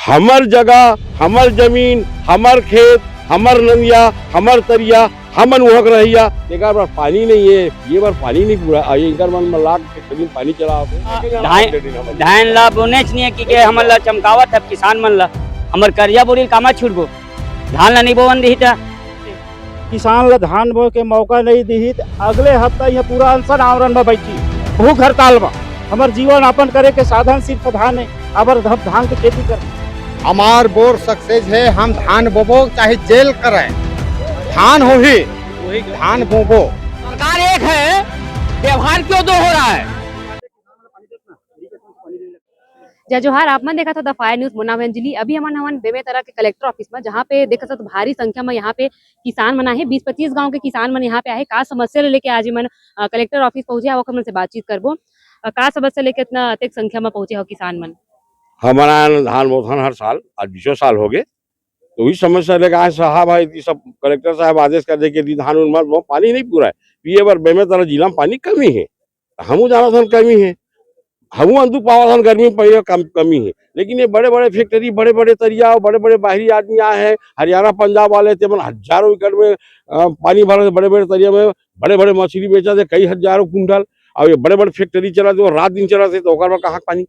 हमर जगह, हमर जमीन, हमर खेत, हमर नदिया, हमर तरिया, हमन वहक रहिया। एक बार पानी नहीं है, ये बार पानी नहीं पूरा एक मन में लाख करीब पानी चला धान ला बोने कि हमन ला चमकावत है किसान मन ला हमर करिया बोरी कामा छुटबो धान ला नहीं बोवन दी था किसान ला धान बोए के मौका नहीं दी। अगले हफ्ता यह पूरा अनशन आवरण में बैठी भूख हड़ताल में हमार जीवन यापन करे के साधन सिर्फ धान है। अब हम धान की खेती कर हमार बोर सक्सेस है। हम धान बोबो चाहे जेल करें, धान हो ही धान बोबो। सरकार एक है, व्यवहार क्यों दो हो रहा है। जय जोहार, आप मन देखा था the fire news Munna Anjali. अभी हमन बेमेतरा के कलेक्टर ऑफिस में, जहाँ पे देखा था भारी संख्या में यहाँ पे किसान मन है। 20-25 गांव के किसान मन यहाँ पे आए। का समस्या लेके आज मन कलेक्टर ऑफिस पहुंचे हो, मन से बातचीत करबो। का समस्या लेके इतना अधिक संख्या में पहुंचे हो किसान मन। हमारा धान बोथन हर साल आज 20 साल हो गए, तो वही समस्या लेके आए साहब है। सब कलेक्टर साहब आदेश कर दे कि धान उन पानी नहीं पूरा है। ये बार बेमेतरा जिला में पानी कमी है, हम जाना था कमी है, हम अंदू पावा था गर्मी में कमी है। लेकिन ये बड़े बड़े फैक्ट्री, बड़े बड़े तरिया, बड़े बड़े बाहरी आदमी आए हैं, हरियाणा पंजाब वाले थे, हजारों एकड़ में पानी भरा, बड़े बड़े तरिया में बड़े बड़े मछली बेचा थे, कई हजारों कुंटल। और ये बड़े बड़े फैक्ट्री चला थे, रात दिन चला थे, तो कहाँ पानी।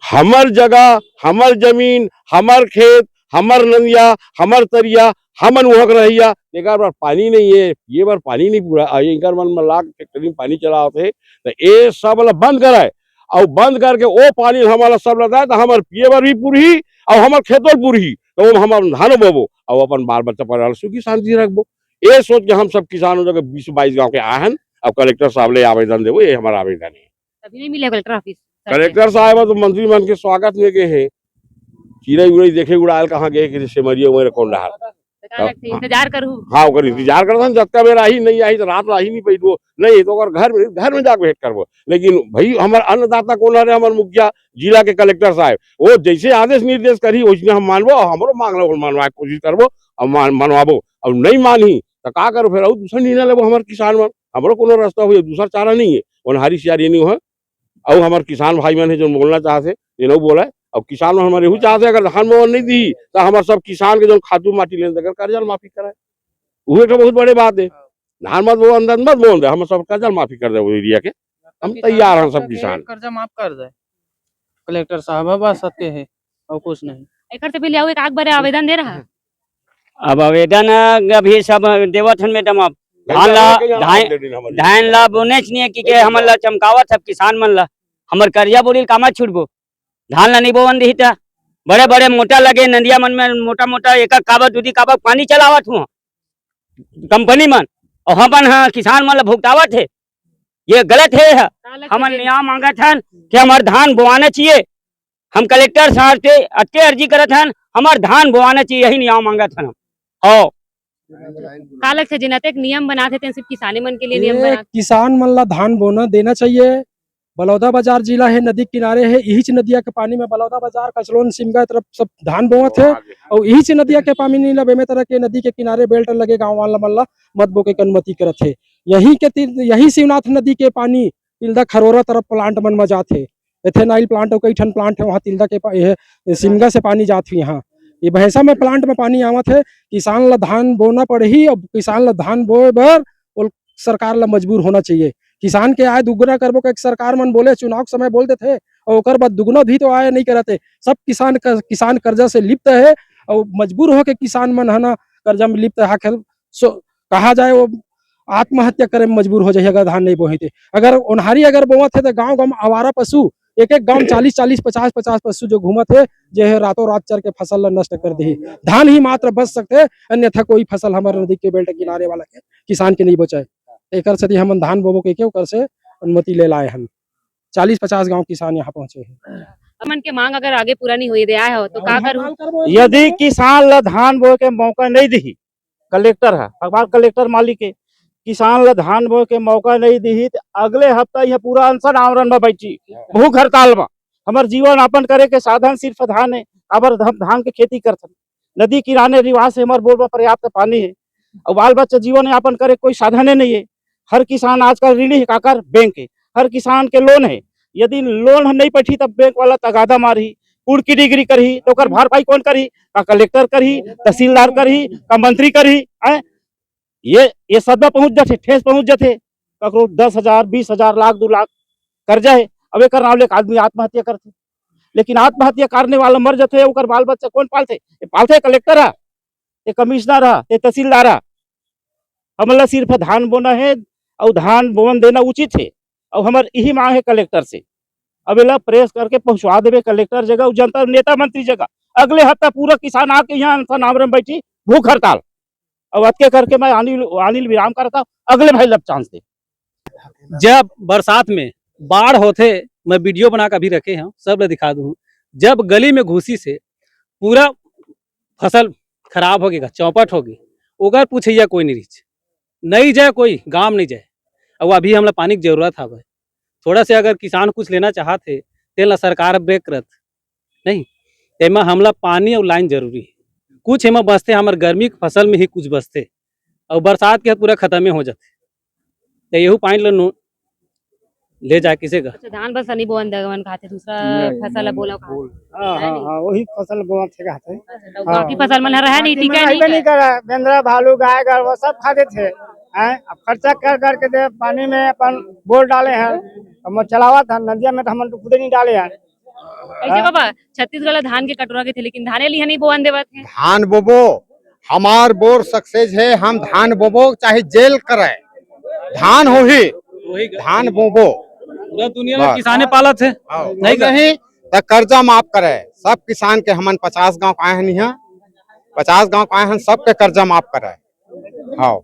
हमर जगह, हमर जमीन, हमर खेत, हमर नदिया, हमर तरिया, हमन वहक रहिया। एक बार पानी नहीं है, ये बार पानी नहीं पूरा एक मन में लाख फैक्ट्री में पानी चला थे, तो ये सब बंद कराए और बंद करके वो पानी हमारा सब लगाए, तो हमारे पिए बार भी पूरी और हमारे खेतों पूरी, तो हम धान बोबो और अपन बाल बच्चा पर सुखी शांति रखबो। ये सोच के हम सब किसानों जगह 20-22 गाँव के आए हैं और कलेक्टर साहब ले आवेदन देवो। ये हमारा आवेदन है। अभी नहीं मिले कलेक्टर ऑफिस। कलेक्टर साहब तो मंत्री मन के स्वागत में गए हैं, चिड़ै उड़ै देखे उड़ाल कहाँ गए कि सेमरिया उमर कौन रहा। इंतजार करूँ। हाँ ओकर इंतजार करता जतका बेर आई नहीं आई तो रात रही नहीं पैबो, नहीं तो घर में जाके भेंट करबो। लेकिन भाई हमारे अन्नदाता कौन है, हमारे मुखिया जिला के कलेक्टर साहब, वो जैसे आदेश निर्देश करी वैसे हम मानबो, हमारो मांग मनवा कोशिश करबो और मनवाबो। और नहीं मानी तो का करो, फिर दूसरा निर्णय लेबो। हमारे किसान मन हमारो कोनो रास्ता हुई, दूसरा चारा नहीं है, वनहारी सियारी नहीं है। और हमारे किसान भाई मन है जो बोलना चाहते ये नहीं बोला। और किसान हमारे यही चाहते अगर धान मोहन नहीं दी तो हमारे सब किसान के जो खातू माटी लेने अगर कर्जा माफी कराए, वो तो बहुत बड़ी बात है। धान मत वो अंदर मत बोल दे, हम सब कर्जा माफी कर दे वो एरिया के, हम तैयार हैं सब किसान। कर्जा माफ कर दे कलेक्टर साहब, बस सत्य है और कुछ नहीं। एक से पहले एक बार आवेदन दे रहा है। अब आवेदन अभी सब देवत हन मैडम। अब धान ला बोने कि हमन ला चमकावत है किसान मन ला हमर करिया बोरी कामा छुटबो धान ला नहीं बोवन दी था। बड़े बड़े मोटा लगे नदिया मन में मोटा मोटा एक काबा दूधी काबा पानी चलावत हुआ कंपनी मन, और हमन किसान मन ला भुगतावत है। ये गलत है। हमन न्याय मांगत हन कि हमार धान बोआना चाहिए। हम कलेक्टर साहब से अटके अर्जी करत हन, हमार धान बोआना चाहिए, यही न्याय मांगत हन। और कालक से जिनाते एक नियम बनाते थे, सिर्फ किसाने मन के लिए नियम बनाते। किसान मन ला धान बोना देना चाहिए। बलौदा बाजार जिला है, नदी किनारे है, यही नदिया के पानी में बलौदा बाजार कचलोन सिमगा तरफ सब धान बोवत है। और यही नदिया के पानी ला बेमेतरा के नदी के किनारे बेल्ट लगे गाँव वाला मल्ला मत बोके के अनुमति करत है। यही शिवनाथ नदी के पानी तिल्दा खरोरा तरफ प्लांट मन में जाते, एथेनाइल प्लांट कई ठन प्लांट है वहाँ तिल्दा के सिमगा से पानी जात हुई। यहाँ ये भैंसा में प्लांट में पानी आवत है। किसान ला धान बोना पड़ही और किसान ला धान बोए बर सरकार ला मजबूर होना चाहिए। किसान के आय दुगुना करबो का सरकार मन बोले, चुनाव के समय बोलते थे और ओकर बाद दुगुना भी तो आय नहीं करते। सब किसान कर्जा से लिप्त है और मजबूर होके किसान मन है ना कर्जा में लिप्त है। कहा जाए वो आत्महत्या करे में मजबूर हो जाए अगर धान नहीं बोही थे। अगर उन्हारी अगर बोवत है तो गाँव गाँव आवारा पशु एक गांव 40-40, 50-50 पशु जो घूमत है, जो है रातों रात चर के फसल ला नष्ट कर दी। धान ही मात्र बच सकते, अन्यथा कोई फसल हमारे नदी के बेल्ट किनारे वाला के किसान के नहीं बचाए। एक से हम धान बोबो के कर से अनुमति ले लाए हम। 40-50 गांव किसान यहाँ पहुंचे हैं। अमन के मांग अगर आगे पूरा नहीं हुई रहा हो तो का करूं? यदि किसान ला धान बोए के मौका नहीं दी, कलेक्टर है भगवान कलेक्टर मालिक के, किसान ला धान बोए के मौका नहीं दी, तो अगले हफ्ता यह पूरा अनशन आवरण में बैठी भूख हड़ताल में हमारे जीवन यापन करे के साधन सिर्फ धान है। अब हम धान के खेती करते, नदी किनारे रिवाज से हमारे बोर में पर्याप्त पानी है और बाल बच्चा जीवन यापन करे कोई साधन नहीं है। हर किसान आजकल ऋणी है, काकर बैंक है, हर किसान के लोन है। यदि लोन नहीं बैठी तब बैंक वाला तगादा मारी कुड़ की डिग्री करही तो ओकर भरपाई कौन करही? का कलेक्टर करही, तहसीलदार करही, का मंत्री करही? हैं ये सदमा पहुंच जाथे, ठेस पहुंच जाथे। ककरो 10,000 20,000 लाख 2 लाख कर्जा है, अब एकर नाम ले आदमी आत्महत्या करथे। लेकिन आत्महत्या करने वाला मर जाथे, ओकर बाल बच्चा कौन पालथे? ये पालथे कलेक्टर हा, ये कमिश्नर हा, ये तहसीलदार हा। हमन ला सिर्फ धान बोना है और धान बोवन देना उचित है और हमार यही मांग है कलेक्टर से। अब एला प्रेस करके पहुंचवा देवे कलेक्टर जगह और जनता नेता मंत्री जगह। अगले हफ्ता पूरा किसान आके यहाँ अनशन आमरण बैठी भूख हड़ताल और अतके करके मैं अनिल विराम करता अगले भाई लब चांस दे। जब बरसात में बाढ़ होते, मैं वीडियो बना कर भी रखे हैं, सब ले दिखा दूं। जब गली में घुसी से पूरा फसल खराब हो गएगा, चौपट होगी, ओकर पूछिया कोई नहीं जाए, कोई गांव नहीं जाए। अब अभी हमला पानी की जरूरत है भाई, थोड़ा से अगर किसान कुछ लेना चाहते तेला सरकार ब्रेक करत नहीं, एमा हमला पानी और लाइन जरूरी है। कुछ एमा बचते हमारे गर्मी की फसल में ही कुछ बचते और बरसात के पूरा खत्म हो जाते, तो यहू पानी लो ले जाए किसे का। अच्छा, धान बस नहीं बोवन दगवन खाते, दूसरा फसल बोला खाते। हाँ वही फसल बोआ थे खाते। तो बाकी फसल मन रहा नहीं, टिका नहीं नहीं करा, बेंद्रा भालू गाय गरवा सब खाते थे। हैं अब खर्चा कर करके दे पानी में अपन बोर डाले हैं, हम चलावा था नदिया में, तो हम तो खुद नहीं डाले हैं। कैसे बाबा छत्तीसगढ़ धान के कटोरा के थे, लेकिन धाने लिया नहीं बोवन देवत है। धान बोबो हमार बोर सक्सेस है, हम धान बोबो चाहे जेल करे, धान हो ही धान बोबो। पूरा दुनिया में किसाने पालत है, नहीं तो कर्जा माफ करे सब किसान के। हमन 50 गांव आए हैं, यहाँ 50 गांव आए हैं, सबके कर्जा माफ करे। हाँ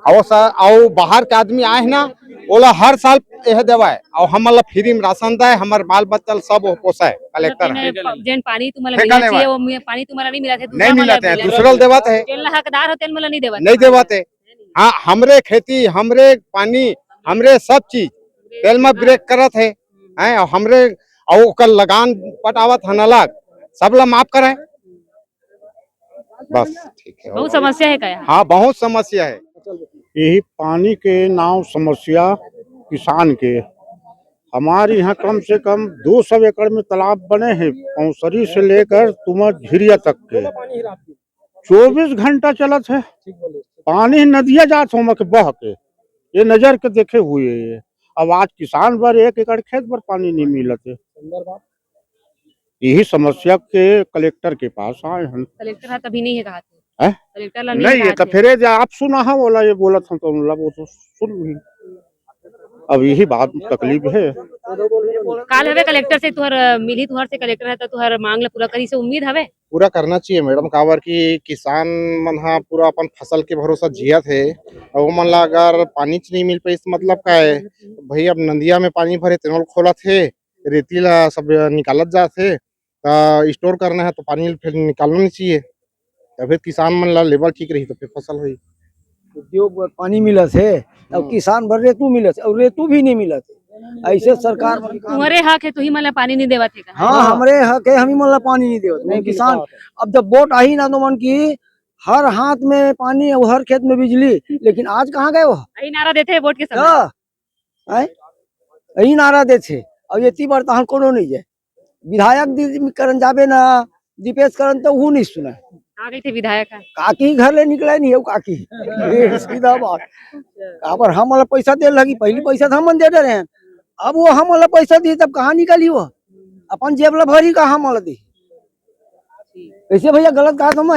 और सर और बाहर के आदमी आए हैं ना, ओला हर साल यह देवा है और हमला फ्री में राशन दे, हमारे बाल बच्चा सब पोसा है। कलेक्टर जेन पानी तुम्हारा मिलना चाहिए वो पानी तुम्हारा नहीं मिला थे, नहीं मिलाते हैं, दूसरा देवाते है, जेन हकदार होते मला नहीं देवत, नहीं देवाते। हाँ हमरे खेती, हमरे पानी, हमरे सब चीज तेल में ब्रेक करत है, हैं और हमरे और ओकर लगान पटावत हन अलग, सब ला माफ करे बस। ठीक है, बहुत समस्या है क्या? हाँ बहुत समस्या है। यही पानी के नाव समस्या किसान के। हमारे यहाँ कम से कम 200 एकड़ में तालाब बने हैं, पौसरी से लेकर तुम झिरिया तक के 24 घंटा चलत है पानी, नदिया जात हो के बह के, ये नजर के देखे हुए है। अब आज किसान पर 1 एकड़ खेत पर पानी नहीं मिलत है। यही समस्या के कलेक्टर के पास आए हैं। कलेक्टर है तभी नहीं है कहा थे, हैं? कलेक्टर ला नहीं है तो फिर आप सुना है बोला, ये बोला था तो वो तो सुन ली। अब यही बात तकलीफ है। काल हवे कलेक्टर से तुहर मिली, तुहर से कलेक्टर है तो तुहर मांग ला पूरा करी से उम्मीद हवे। पूरा करना चाहिए मैडम, काबर की किसान मन हा पूरा अपन फसल के भरोसा जिया थे और मन ला अगर पानी नहीं मिल पाई मतलब का है भाई। अब नदिया में पानी भरे तेनोल खोला थे, रेती ला सब निकालत जाते, स्टोर करना है तो पानी फिर निकालना नहीं चाहिए, तो फिर किसान मन ला लेवल ठीक रही तो फिर फसल हुई। उद्योग पानी मिलत है और किसान भर रेतू मिलत और रेतू भी नहीं मिलत है। ऐसे सरकार तुम्हारे हक है तो ही मला पानी नहीं देवत है का? हाँ हमरे हक है, हम ही मतलब पानी नहीं देवत नहीं किसान। अब जब वोट आई ना तो मन की हर हाथ में पानी और हर खेत में बिजली, लेकिन आज कहाँ गए वो? यही नारा देते हैं वोट के समय, यही नारा देते। अब ये बार तहन कोनो नहीं है, विधायक करन जाबे ना दीपेश करन तो वो नहीं सुना। आ गई थे विधायक का काकी घर ले निकला नहीं है काकी सीधा बात। पर हम वाला पैसा दे लगी, पहली पैसा तो हम दे रहे हैं, अब वो हम वाला पैसा दी तब कहाँ निकली वो? अपन जेब ला भरी का हम वाला दी कैसे भैया? गलत कहा तुम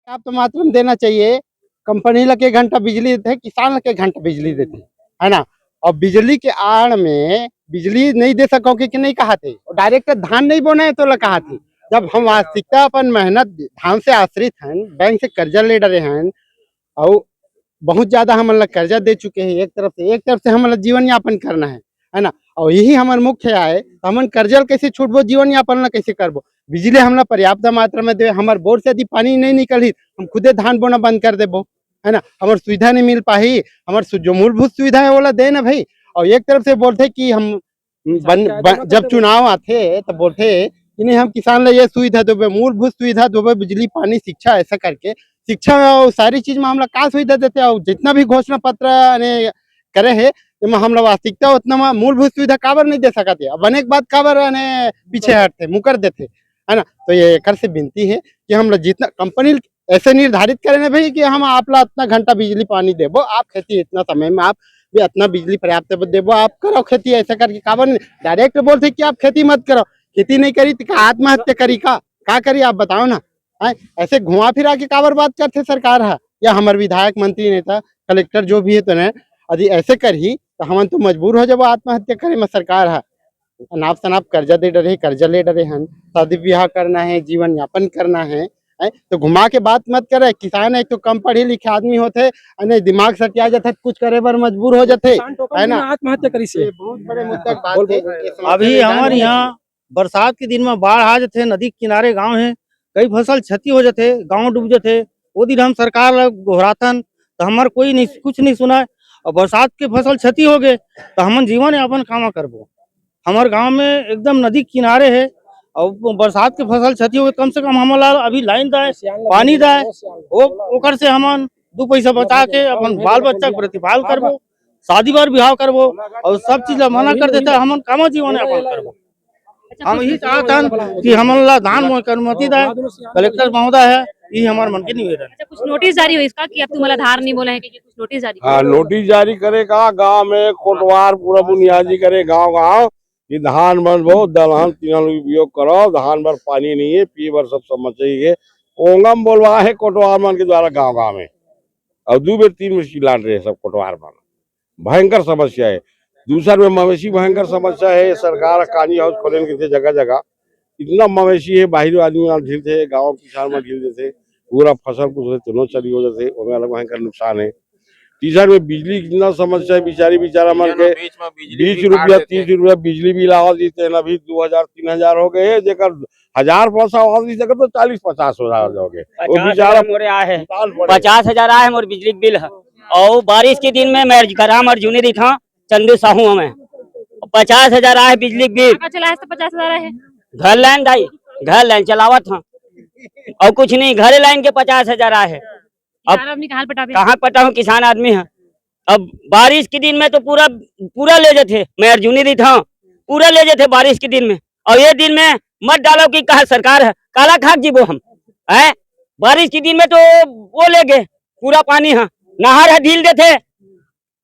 आप तो मात्र देना चाहिए। कंपनी लगे घंटा बिजली देते, किसान लगे घंटा बिजली देते है ना। और बिजली के आड़ में बिजली नहीं दे सकोगे कि नहीं कहा थे, डायरेक्ट धान नहीं बोना है तो ला कहा थे। जब हम वास्तविकता अपन मेहनत धान से आश्रित हैं, बैंक से कर्जा ले डरे हैं और बहुत ज्यादा हम लोग कर्जा दे चुके हैं, एक तरफ से हम जीवन यापन करना है ना। और यही हमारे मुख्य है, तो हम कर्जा कैसे छूटबो, जीवन यापन कैसे करबो। बिजली हमला पर्याप्त मात्रा में दे, हमारे बोर से यदि पानी नहीं निकली हम खुदे धान बोना बंद कर देबो है ना। हमारे सुविधा नहीं मिल पाही, हमारे जो मूलभूत सुविधा है वो दे ना भाई। और एक तरफ से बोलते कि हम जब चुनाव आते तो बोलते कि नहीं हम किसान ला ये सुविधा दोगे, मूलभूत सुविधा दोगे, बिजली पानी शिक्षा, ऐसा करके शिक्षा और सारी चीज में हम लोग का सुविधा देते हैं। और जितना भी घोषणा पत्र करे है इमा हम लोग वास्तविकता उतना मूलभूत सुविधा काबर नहीं दे सकते। अब अनेक बात काबर पीछे हटते मुकर देते, है ना। तो ये एक से विनती है कि हम लोग जितना कंपनी ऐसे निर्धारित करें ना भाई कि हम आप ला इतना घंटा बिजली पानी देवो, आप खेती इतना समय में आप भी इतना बिजली पर्याप्त देवो, आप करो खेती। ऐसा करके काबर डायरेक्ट बोलते कि आप खेती मत करो, खेती नहीं करी तो आत्महत्या करी का करी आप बताओ ना। ऐसे घुमा फिरा के काबर बात करते सरकार है या हमारे विधायक मंत्री नेता कलेक्टर जो भी है तो यदि ऐसे करी तो हम तो मजबूर हो जाबो आत्महत्या करे में। सरकार है अनाप शनाप कर्जा दे डरे, कर्जा ले डरे हैं, शादी ब्याह करना है, जीवन यापन करना है, तो घुमा के बात मत करे। किसान एक तो कम पढ़े लिखे आदमी होते, दिमाग सटिया जाते, कुछ करे बर मजबूर हो जाते, है ना। आत्महत्या करी से बहुत बड़े मुद्दा बात है। अभी हमारे यहाँ बरसात के दिन में बाढ़ आ जाते, नदी किनारे गांव है, कई फसल क्षति हो जाते, गांव डूब जाते। वो दिन हम सरकार घोरातन तो हमार कोई नहीं कुछ नहीं सुना। और बरसात के फसल क्षति हो गए तो हम जीवन यापन कामा करबो। हमारे गांव में एकदम नदी किनारे है और बरसात के फसल क्षति हो गए, कम से कम हमारा अभी लाइन दाए, पानी दाए, ओकर से हम 2 पैसा बचा के अपन बाल बच्चा के प्रतिपाल करबो, शादी बार ब्याह करबो और सब चीज मना कर देता है। हम कामा जीवन यापन करबो। हम यही चाहते हैं कि हमारा धान मोह कर अनुमति दाए, कलेक्टर महोदय है, ये हमारे मन के निवेदन। अच्छा, कुछ नोटिस जारी हो इसका कि अब तुम्हारा धार नहीं बोला है कि कुछ नोटिस जारी? हाँ, नोटिस जारी करेगा गांव में कोटवार पूरा बुनियादी करे गांव कि धान बन बहुत दलहन तिलहन उपयोग करो, धान भर पानी नहीं है, पी भर सब समझ चाहिए। ओंगम बोलवा है कोटवार मन के द्वारा गांव में, और 2 बेर 3 बेर चिल्लान रहे सब कोटवार मन। भयंकर समस्या है। दूसर में मवेशी भयंकर समस्या है। सरकार कानी हाउस खोले के जगह जगह इतना मवेशी है, बाहरी आदमी ढील थे, गाँव किसान में ढील देते, पूरा फसल कुछ तीनों चली हो जाते, उसमें अलग भयंकर नुकसान है। तीसर में बिजली कितना समस्या है, बेचारा मन के 20 रुपया 30 रुपया बिजली बिल आवाज देते हैं, अभी 2000-3000 हो गए, जेकर 1000 पैसा आवाज दी जगह तो 40-50 हजार हो गए। वो बेचारा 50,000 आए मोर बिजली बिल है। और बारिश के दिन में मैं ग्राम अर्जुनी दी था चंदू साहू हमें 50,000 आए बिजली बिल। चला है तो 50,000 है। घर लाइन दाई, घर लाइन चलावा था और कुछ नहीं, घर लाइन के 50,000 आए है। अब आदमी कहाँ पटा हूँ, किसान आदमी है। अब बारिश के दिन में तो पूरा ले जाते, मैं अर्जुनी दी था पूरा ले जाते बारिश के दिन में। और ये दिन में मत डालो कि कहा सरकार है, काला खाक जीवो हम है। बारिश के दिन में तो वो ले गए पूरा पानी है, नहर है ढील देते,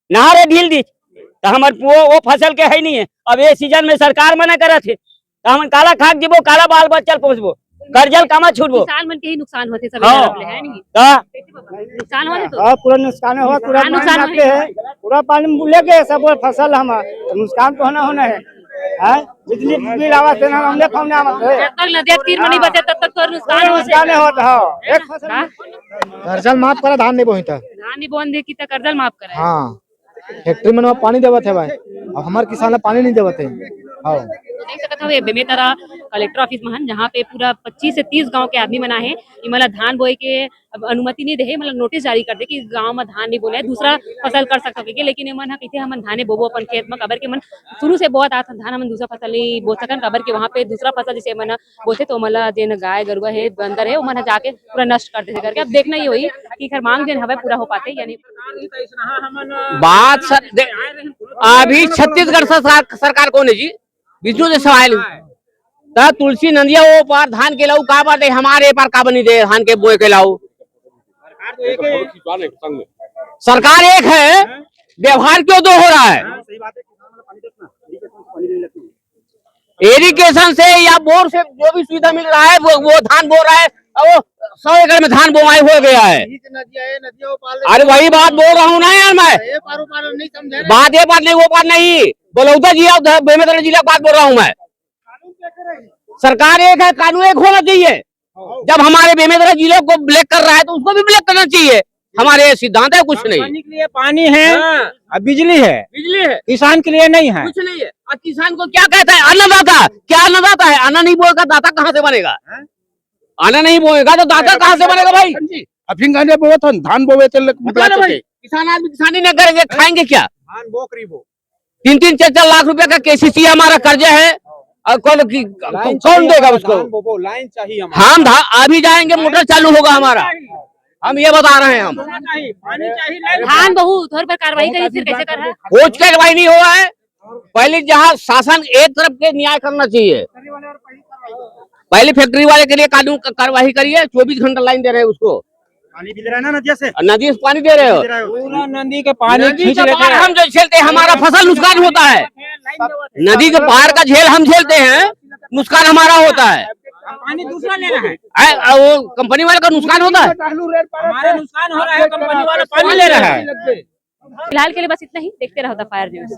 नहर है ढील दी तो हमारे वो फसल के है नहीं है। अब ये सीजन में सरकार मना करा थे तो हम काला खाक जीवो, काला बाल बच्चा पहुंचबो, कर्जल कामा छूटबो। किसान मन के ही नुकसान होते सब हाँ। है नहीं हाँ। नुकसान होते तो हाँ, पूरा नुकसान हुआ, पूरा हाँ, नुकसान पानी है, पूरा पानी लेके सब फसल हमारा नुकसान तो होना है। बिजली बिल आवाज से हमने कौन आमत है, जब तक नदिया तीर में नहीं बचे तब तक तो नुकसान होता है। एक फसल कर्जल माफ करा, धान नहीं बोहिता, धान नहीं बोन दे की तो कर्जल माफ करे। हाँ फैक्ट्री में पानी देवत है भाई, अब हमारे किसान पानी नहीं देवत है। हाँ तो देख सकते हो ये बेमेतरा कलेक्टर ऑफिस में जहाँ पे पूरा 25 से 30 गांव के आदमी मना है कि मतलब धान बोए के अब अनुमति नहीं दे, मतलब नोटिस जारी कर दे कि गांव में धान नहीं बोना है, दूसरा फसल कर सकते के। लेकिन मन कहते हम धाने बोबो अपन खेत में, कबर के मन शुरू से बहुत आता धान हम दूसरा फसल नहीं बो सकन, कबर के वहाँ पे दूसरा फसल जैसे मन बोते तो मतलब जेन गाय गरुआ है बंदर है वो मन जाके पूरा नष्ट कर देते करके। अब देखना ये हुई कि खैर मांग जेन हवे पूरा हो पाते या नहीं। बात अभी छत्तीसगढ़ सरकार कौन है जी, विष्णु जी सवाल तो तुलसी नंदिया वो पार धान के लाऊ का बात है, हमारे पार का बनी दे धान के बोए के लाऊ। सरकार एक है, व्यवहार क्यों दो हो रहा है। इरिगेशन से या बोर से जो भी सुविधा मिल रहा है वो धान बो रहा है, और वो 100 एकड़ में धान बोआई हो गया है। अरे वही बात बोल रहा हूँ ना यार, मैं बात ये बात नहीं वो बात नहीं, बलौदा जिला बेमेतरा जिला बात बोल रहा हूँ मैं। सरकार एक है, कानून एक होना चाहिए। जब हमारे बेमेतरा जिले को ब्लैक कर रहा है तो उसको भी ब्लैक करना चाहिए। हमारे सिद्धांत है कुछ नहीं। पानी के लिए पानी है, बिजली है, किसान के लिए नहीं है, कुछ नहीं है। और किसान को क्या कहता है, अन्नदाता। क्या अन्नदाता है, अन्न नहीं बोएगा दाता कहाँ से बनेगा, अन्न नहीं बोएगा तो दाता कहाँ से बनेगा भाई। अफीम गांजा बोए थे, धान बोए थे, किसान आदमी किसानी नहीं करेंगे, खाएंगे क्या। धान बो करीबो 3-3, 4-4 लाख रुपए का केसीसी हमारा कर्जा है, और कौन देगा उसको। लाइन चाहिए हम अभी जाएंगे, मोटर चालू होगा हमारा, हम ये बता रहे हैं। हम धान बहुत और पर कार्रवाई करी फिर कैसे कर रहा है? कुछ कार्रवाई नहीं हुआ है। पहले जहाँ शासन एक तरफ के न्याय करना चाहिए, पहले फैक्ट्री वाले के लिए कानून कार्रवाई करिए। 24 घंटा लाइन दे रहे हैं उसको, पानी भी दे रहा है ना नदिया से, नदी से पानी दे रहे हो। पूरा नदी के पानी नदी के पार हम जो झेलते हैं, हमारा फसल नुकसान होता है। नदी के पार का झेल हम झेलते हैं, नुकसान हमारा होता है। पानी दूसरा लेना है, वो कंपनी वाले का नुकसान होता है। हमारा नुकसान हो रहा है, कंपनी वाला पानी ले रहा है। फिलहाल के लिए बस इतना ही, देखते रहो द फायर न्यूज।